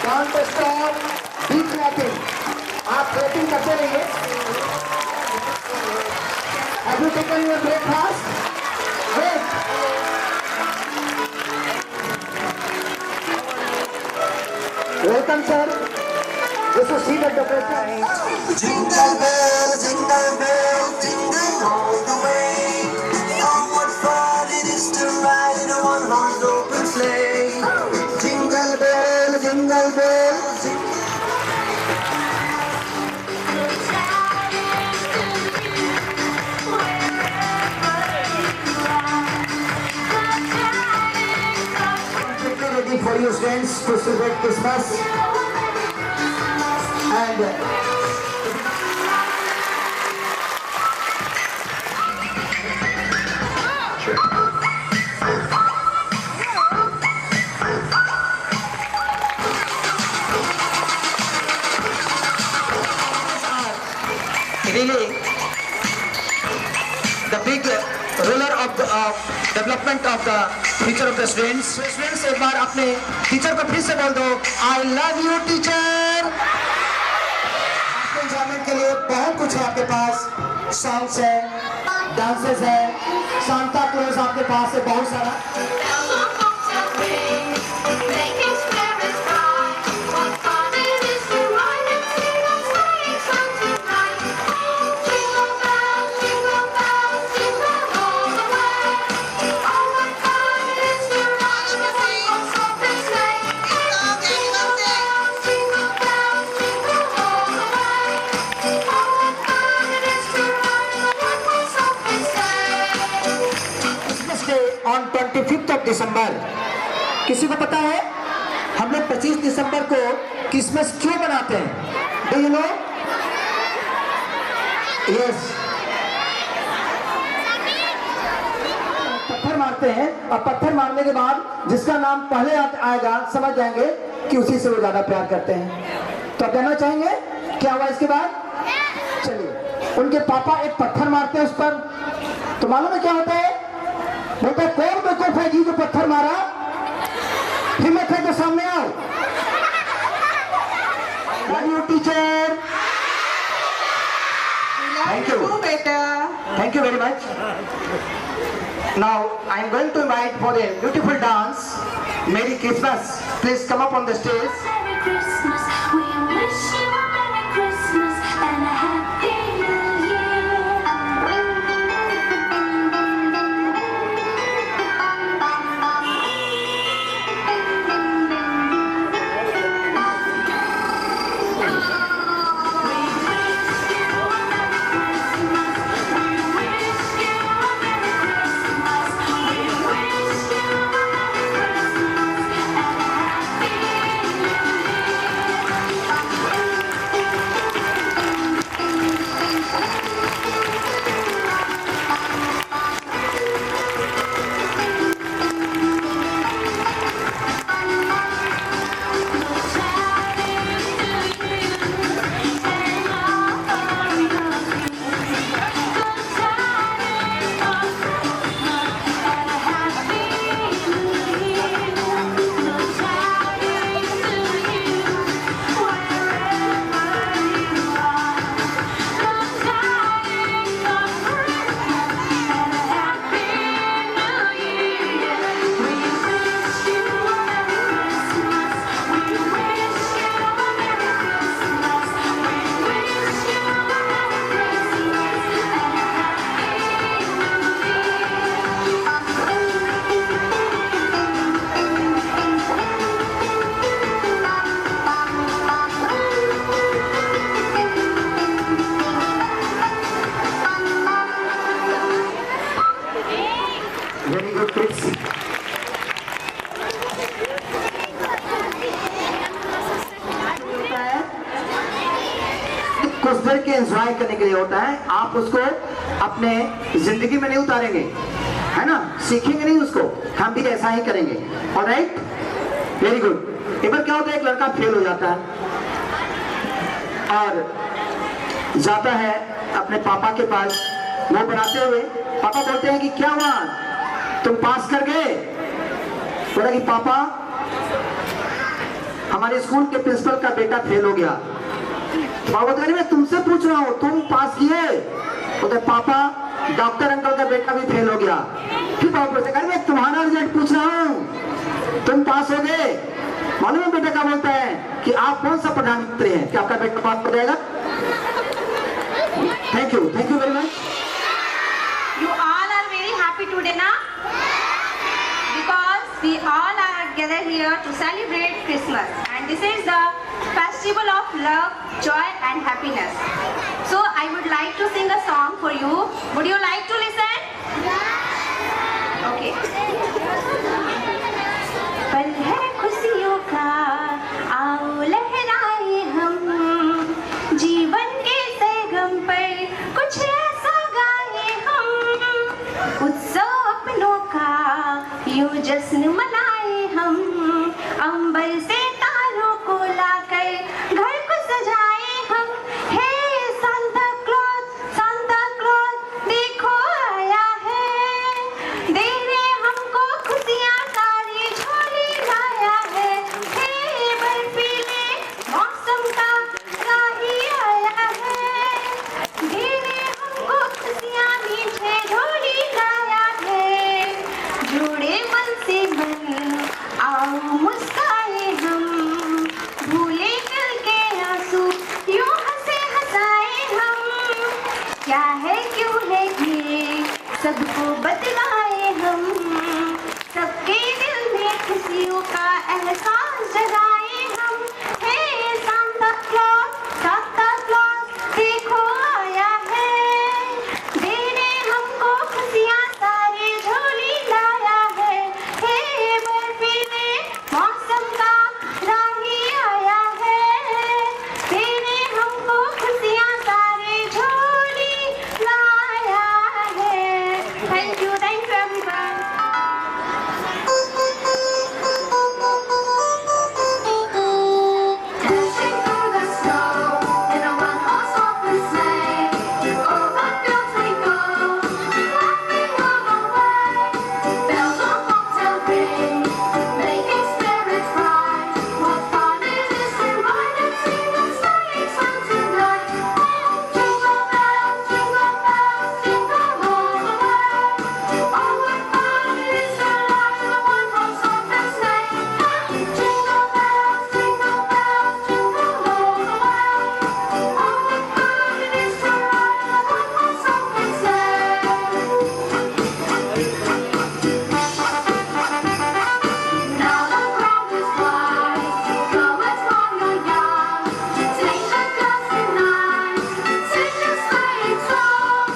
Contest of deep clapping. आप clapping करते रहिए। Have you taken your breakfast? Great. Welcome, sir. This is seat at the president. Jingle bell, jingle all the way. Oh, what fun it is to ride in a one-horse open sleigh. Jingle bell, jingle bell, Ready for you friends to celebrate Christmas. And really the big ruler of the development of the future of the students. Students एक बार अपने teacher को फिर से बोल दो, I love you teacher. आपके enjoyment के लिए बहुत कुछ है आपके पास। सॉन्ग्स है, डांसेस है, सांता क्लॉज आपके पास है बहुत सारा। ऑन 25th of December, किसी को पता है हम लोग 25 दिसंबर को क्रिसमस क्यों मनाते हैं? Do you know? यस, पत्थर मारते हैं और पत्थर मारने के बाद जिसका नाम पहले आएगा समझ जाएंगे कि उसी से वो ज्यादा प्यार करते हैं। तो आप जानना चाहेंगे क्या हुआ इसके बाद? चलिए, उनके पापा एक पत्थर मारते हैं उस पर, तो मालूम है क्या होता है? बेटा कौन बेवकूफ है जी जो पत्थर मारा? हिम्मत है तो सामने आओ। Love you teacher. Thank you बेटा। Thank you very much. Now I am going to invite for a beautiful dance merry Christmas. Please come up on the stage. Merry Christmas, we wish you a Merry Christmas and a Happy New very good kids. कुछ देर के enjoy करने के लिए होता है, आप उसको अपने जिंदगी में नहीं उतारेंगे, है ना? सीखेंगे नहीं उसको, हम भी ऐसा ही करेंगे। Alright, very good. एक बार क्या होता है, एक लड़का फेल हो जाता है और जाता है अपने पापा के पास, वो बनाते हुए। पापा बोलते हैं कि क्या हुआ, तुम पास कर गए? बोला कि पापा हमारे हमारे स्कूल के प्रिंसिपल का बेटा फेल हो गया। बाबा बोलते मैं तुमसे पूछ रहा हूँ, तुम पास किए? बोलते पापा डॉक्टर अंकल का बेटा भी फेल हो गया। फिर बाबा बोलते मैं तुम्हारा रिजल्ट पूछ रहा हूँ, तुम पास हो गए? मालूम है बेटा क्या बोलता है कि आप कौन सा प्रधानमंत्री हैं, कि आपका बेटा पास हो जाएगा? Thank you very much. You all are very happy today, na? Because we all are gathered here to celebrate Christmas, and this is the festival of love, joy, and happiness. So I would like to sing a song for you. Would you like to listen? Okay. पल है खुशियों का, आओ लहराए हम, जीवन के सरगम पर कुछ ऐसा गाए हम, उत्सव अपनों का यूं जश्न मनाए हम, अंबर से तारों को लाकर घर को सजाए हम। हे सांता क्लॉज देखो आया है, दे रे हमको खुशियाँ सारी झोली लाया है। हे बर्फीले मौसम का राही आया है, दे रे हमको खुशियाँ मीठे झोली लाया है। जुड़े मन से मन आओ मुस्काए हम, भूले दिल के आंसू यूं हंसे हंसाए हम। क्या है क्यों है ये सबको बतलाए हम, सबके दिल में खुशियों का एहसास जगाए हम। हे सांता क्लॉज देखो आया है, दे रे हमको खुशियाँ सारी झोली लाया है। हे बर्फीले मौसम का राही आया है, दे रे हमको खुशियाँ सारी झोली लाया है। Thank you everyone. Dashing through the snow in a one-horse open sleigh, over fields we go, laughing all the way. Bells on bobtail ring, making spirits bright. What fun it is to ride and sing a sleighing song tonight! Oh, jingle bells, jingle all the way. Oh, what fun it is to ride in a one-horse open sleigh! Jingle bells, jingle all the way. Oh, what fun it is to ride in a one-horse open sleigh! Now the crowd is wide, go as long or young, take the glass tonight, sing a sleighing song.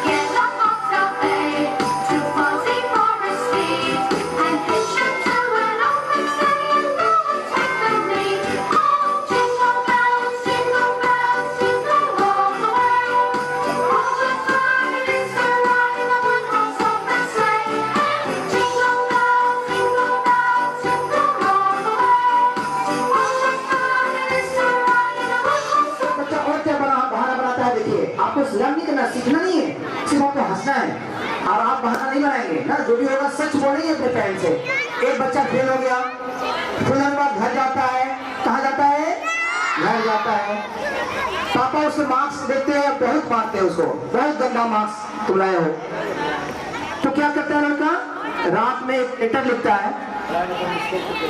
Get a bobtail bay to Fuzzy Forest Street, and hitch it to an open sleigh and go and take the lead. Oh, jingle bells, jingle all the way. Oh, what fun it is to ride in a one-horse open sleigh! Jingle bells, jingle all the way. Oh, what fun it is to ride in a one-horse open बच्चा और क्या बहाना बनाता है? देखिए, आपको learn नहीं करना, सीखना नहीं है, सिर्फ आपको हंसना है। और आप बहाना नहीं बनाएंगे ना, जो भी होगा सच बोलेंगे अपने पेरेंट्स से। एक बच्चा फेल हो गया, फेल होने के बाद घर जाता है, कहाँ जाता है? घर जाता है। पापा उसके मार्क्स देखते हैं, बहुत मारते हैं उसको, बहुत गंदा मार्क्स तुम लाए हो। तो क्या करता है लड़का? रात में एक लेटर लिखता है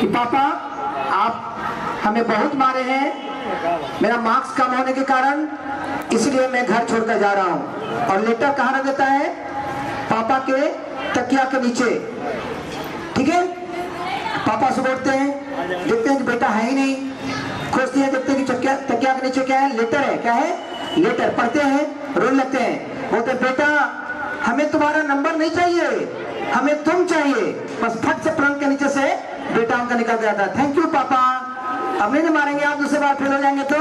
कि पापा आप हमें बहुत मारे हैं, मेरा मार्क्स कम होने के कारण, इसलिए मैं घर छोड़कर जा रहा हूँ। और लेटर कहाँ रख देता है? पापा के तकिया के नीचे। ठीक है, पापा से बोलते हैं, देखते हैं कि बेटा है ही नहीं, खोजते हैं, देखते हैं कि तकिया के नीचे क्या है? लेटर है। क्या है? लेटर। पढ़ते हैं, रोने लगते हैं, बोलते हैं बेटा हमें तुम्हारा नंबर नहीं चाहिए, हमें तुम चाहिए। बस फट से पलंग के नीचे से बेटा उनका निकल गया था। थैंक यू पापा, अब नहीं मारेंगे, आप दूसरी बार फेल हो जाएंगे तो।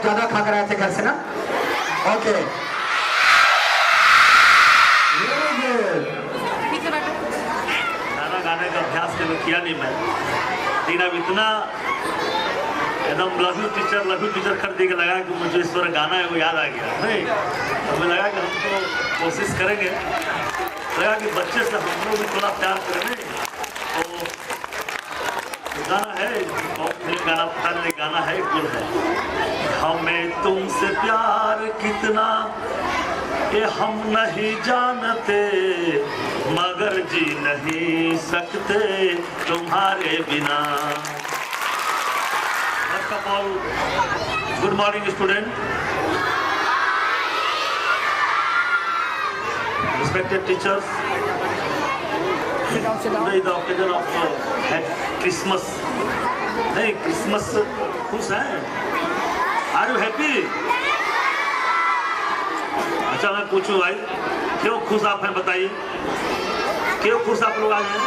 ज्यादा खा कर आए थे घर से ना? ओके, गाना गाने का अभ्यास कभी किया नहीं मैं, लेकिन अब इतना एकदम लव यू टीचर कर दे के लगा कि मुझे इस तरह गाना है वो याद आ गया। नहीं, हमें लगा कि हम तो कोशिश करेंगे, लगा कि बच्चे से हम लोग भी थोड़ा प्यार करें। तो गाना है, गाना पता नहीं गाना है गुल है। हमें तुमसे प्यार कितना ये हम नहीं जानते, मगर जी नहीं सकते तुम्हारे बिना। First of all, good morning student, respected teachers. Today is the occasion of Christmas. नहीं, क्रिसमस खुश हैं? Are you happy? अच्छा मैं पूछूं भाई, क्यों खुश आप हैं बताइए, क्यों खुश आप लोग आज हैं?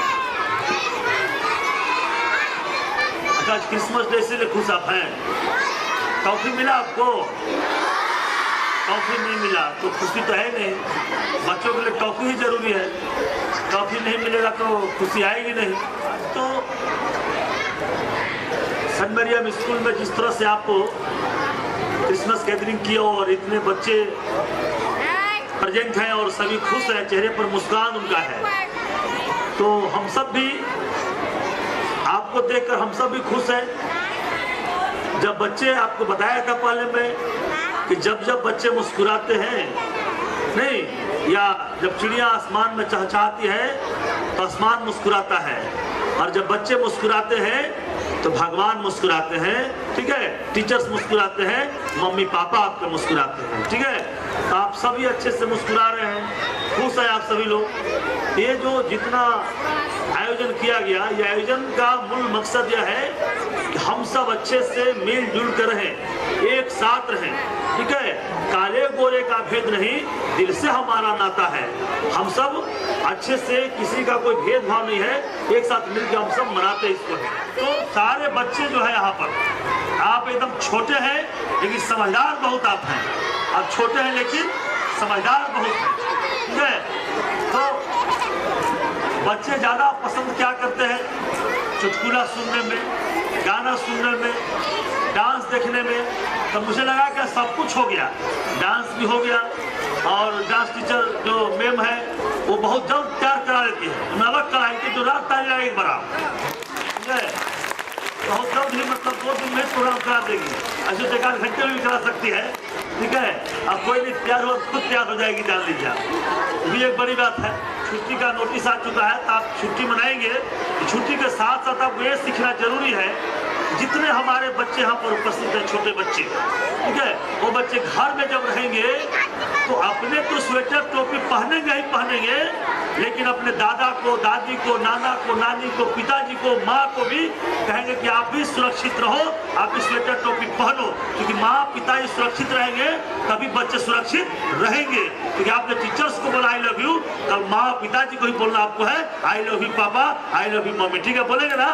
अच्छा आज क्रिसमस डे इसीलिए खुश आप हैं। टॉफी मिला आपको? टॉफी नहीं मिला तो खुशी तो है नहीं। बच्चों के लिए टॉफी ही जरूरी है, टॉफी नहीं मिलेगा तो खुशी आएगी नहीं। तो सेंट मरियम स्कूल में जिस तरह से आपको क्रिसमस गैदरिंग की और इतने बच्चे प्रेजेंट हैं और सभी खुश हैं, चेहरे पर मुस्कान उनका है, तो हम सब भी आपको देखकर हम सब भी खुश हैं। जब बच्चे, आपको बताया था पहले में कि जब जब बच्चे मुस्कुराते हैं, नहीं, या जब चिड़िया आसमान में चहचहाती है तो आसमान मुस्कुराता है, और जब बच्चे मुस्कुराते हैं तो भगवान मुस्कुराते हैं, ठीक है, टीचर्स मुस्कुराते हैं, मम्मी पापा आपके मुस्कुराते हैं, ठीक है। तो आप सभी अच्छे से मुस्कुरा रहे हैं, खुश हैं आप सभी लोग। ये जो जितना आयोजन किया गया, ये आयोजन का मूल मकसद यह है कि हम सब अच्छे से मिलजुल कर रहें, एक साथ रहें, ठीक है। काले गोरे का भेद नहीं, दिल से हमारा नाता है। हम सब अच्छे से, किसी का कोई भेदभाव नहीं है, एक साथ मिलकर हम सब मनाते इसको है। तो सारे बच्चे जो है यहाँ पर, आप एकदम छोटे हैं लेकिन समझदार बहुत आप हैं। आप छोटे हैं लेकिन समझदार बहुत हैं, ठीक है। तो बच्चे ज़्यादा पसंद क्या करते हैं? चुटकुला सुनने में, गाना सुनने में, डांस देखने में। तो मुझे लगा कि सब कुछ हो गया, डांस भी हो गया, और डांस टीचर जो मैम है वो बहुत जल्द तैयार करा देती है, उन्हें अलग कराई कि जो रात तैयारी लगेगी बड़ा, ठीक है, बहुत जल्द ही, मतलब 2 दिन में प्रोग्राम करा देगी। ऐसे 1 घंटे में भी करा सकती है, ठीक है। अब कोई नहीं तैयार हो, खुद तैयार हो जाएगी, जान लीजिए आप। ये भी एक बड़ी बात है। छुट्टी का नोटिस आ चुका है, तो आप छुट्टी मनाएंगे। छुट्टी के साथ साथ आपको ये सीखना जरूरी है, जितने हमारे बच्चे यहाँ पर उपस्थित हैं, छोटे बच्चे, ठीक है, वो बच्चे घर में जब रहेंगे तो अपने तो स्वेटर टोपी पहनेंगे ही पहनेंगे, लेकिन अपने दादा को, दादी को, नाना को, नानी को, पिताजी को, माँ को भी कहेंगे कि आप भी सुरक्षित रहो, आप भी स्वेटर टोपी पहनो, क्योंकि माँ पिताजी सुरक्षित रहेंगे तभी बच्चे सुरक्षित रहेंगे। क्योंकि आपने टीचर्स को बोला आई लव यू, तब माँ पिताजी को ही बोलना आपको है आई लव यू पापा, आई लव यू मम्मी, ठीक है, बोलेंगे ना,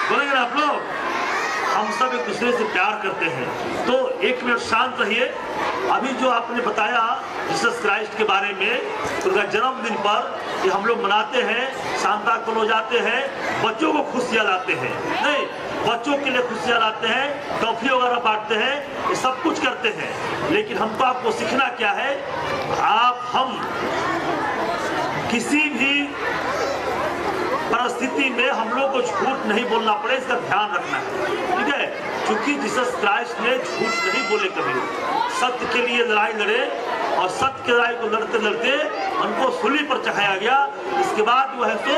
बोलेंगे ना आप लोग। हम सब एक दूसरे से प्यार करते हैं। तो 1 मिनट शांत रहिए। अभी जो आपने बताया जीसस क्राइस्ट के बारे में, उनका जन्मदिन पर ये हम लोग मनाते हैं, सांता क्लॉज आते हैं, बच्चों को खुशियाँ लाते हैं, नहीं, बच्चों के लिए खुशियाँ लाते हैं, टॉफी वगैरह बांटते हैं, ये सब कुछ करते हैं। लेकिन हमको आपको सीखना क्या है, हम किसी भी परिस्थिति में हम लोग को झूठ नहीं बोलना पड़े, इसका ध्यान रखना है, ठीक है। क्योंकि जीसस क्राइस्ट ने झूठ नहीं बोले कभी, सत्य के लिए लड़ाई लड़े, और सत्य की लड़ाई को लड़ते लड़ते उनको सूली पर चढ़ाया गया। इसके बाद वो है तो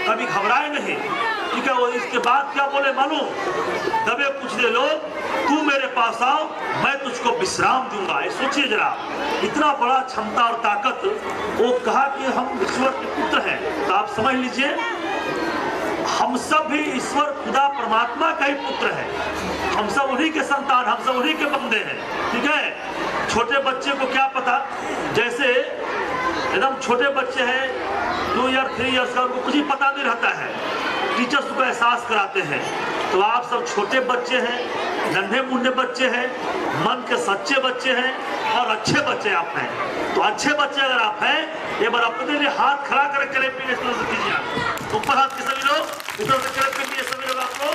कभी घबराए नहीं, ठीक है। वो इसके बाद क्या बोले मालूम? दबे कुचले लोग, तू मेरे पास आओ, मैं तुझको विश्राम दूंगा। सोचिए जरा, इतना बड़ा क्षमता और ताकत। वो कहा कि हम ईश्वर के पुत्र हैं, तो आप समझ लीजिए हम सब भी ईश्वर खुदा परमात्मा का ही पुत्र है, हम सब उन्हीं के संतान, हम सब उन्हीं के बंदे हैं, ठीक है। छोटे बच्चे को क्या पता, जैसे एकदम छोटे बच्चे हैं 2 या 3 इयर्स का, उनको कुछ ही पता नहीं रहता है, टीचर्स को एहसास कराते हैं। तो आप सब छोटे बच्चे हैं, नन्हे मुन्ने बच्चे हैं, मन के सच्चे बच्चे हैं और अच्छे बच्चे आप हैं। तो अच्छे बच्चे अगर आप हैं, एक बार अपने लिए हाथ खड़ा करके क्लैप कीजिए, इस तरह से कीजिए आप। ऊपर हाथ के सभी लोग, इस तरह से क्लैप कीजिए सभी लोग, आप लोग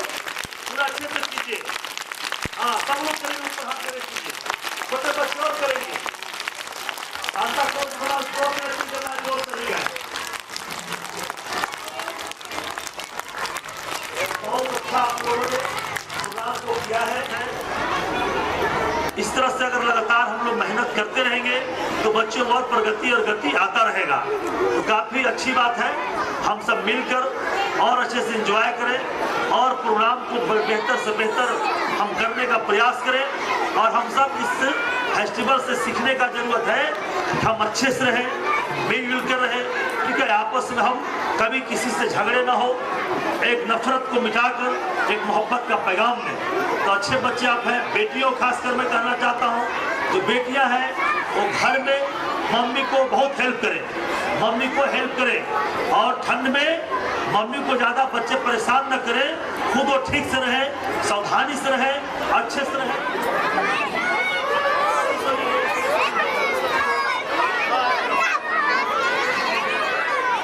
पूरा अच्छे से कीजिए। हाँ, सब लोग करेंगे, ऊपर हाथ करके कीजिए। छोटे बच्चे और करेंगे। सांता क्लॉज बड़ा जोर करना, जोर करेगा। बहुत अच्छा आप लोगों ने प्रोग्राम को किया है। इस तरह से अगर लगातार हम लोग मेहनत करते रहेंगे तो बच्चों में और प्रगति और गति आता रहेगा। तो काफ़ी अच्छी बात है, हम सब मिलकर और अच्छे से एंजॉय करें और प्रोग्राम को बेहतर से बेहतर हम करने का प्रयास करें। और हम सब इस फेस्टिवल से सीखने का जरूरत है कि हम अच्छे से रहें, मिलजुल कर रहें, ठीक है। आपस में हम कभी किसी से झगड़े ना हो, एक नफरत को मिटाकर एक मोहब्बत का पैगाम दें। तो अच्छे बच्चे आप हैं। बेटियों खासकर मैं कहना चाहता हूँ, जो बेटियां हैं वो घर में मम्मी को बहुत हेल्प करें, मम्मी को हेल्प करें। और ठंड में मम्मी को ज़्यादा बच्चे परेशान न करें, खुद वो ठीक से रहें, सावधानी से रहें, अच्छे से रहें।